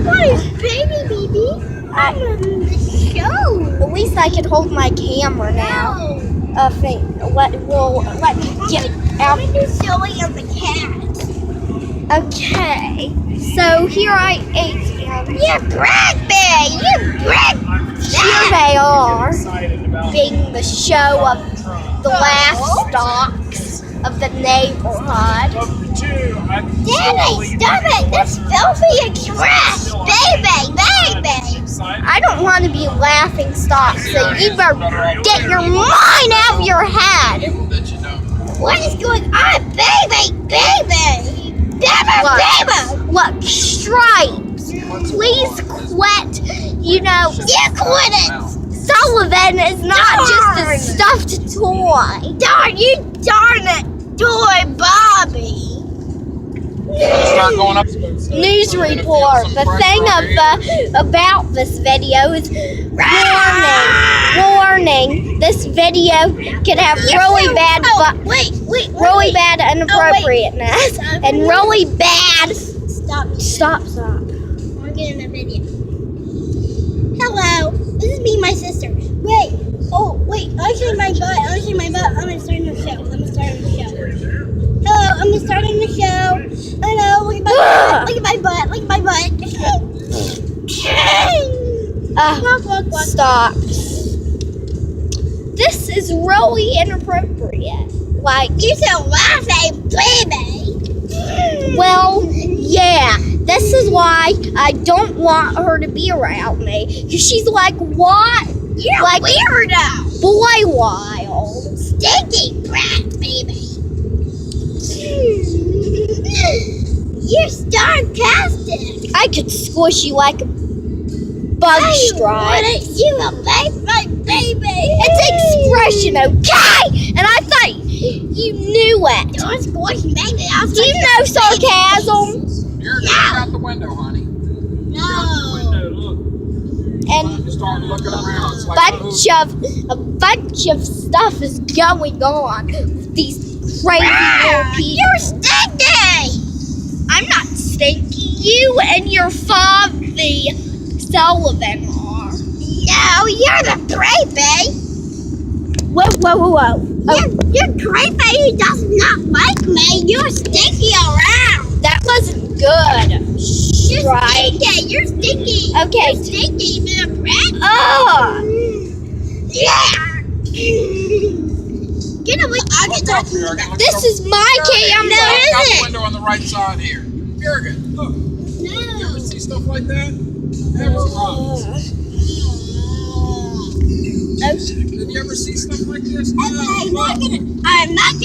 What is baby, baby? I'm on the show. At least I can hold my camera now. No. Let me get out. I'm just showing on the cat. Okay, so here I am. You brag, babe. You brag. Here they are, being the show of the livestock of the neighborhood. Daddy, stop it. That's filthy and trash. Baby. I don't want to be laughing stock, so you better get your mind out of your head. What is going on? Baby. Look, Stripes, please quit. You know, You quit it. Sullivan is not just a stuffed toy. Darn it. Toy Bobby. Start going up. News report. The thing about this video is warning. This video could have really bad really bad inappropriateness and really bad. Stop. We're getting a video. Hello, this is me and my sister. Wait, I'll show you my butt. I'm gonna start the show. Hello, I'm starting the show. Hello, look at my butt. Walk. Stop. This is really inappropriate. Like, You should laugh at baby. well, yeah. This is why I don't want her to be around me. Because she's like, what? You're like weirdo. boy wild. Stinky brat, baby. You're sarcastic. I could squish you like a bug stripe. You will make my baby. It's expression, okay? And I thought you knew it. Don't squish me. Do you know sarcasm? You're out the window, honey. No. And Start looking around. It's like a bunch of stuff is going on with these crazy little people. You're stinky. I'm not stinky. You and your father, Sullivan, are. No, you're the creepy. Whoa. You're creepy. He does not like me. You're stinky around. That wasn't good. Right. You're stinky. Okay. You're stinky, little brat. Yeah. Get away. I'll get Look up, that. Jurgen. Look This up. is my Jurgen, camera. No, look is out it? the window on the right side here. Jurgen, look. You ever see stuff like that? Never once. Did you ever see stuff like this? No. I'm not gonna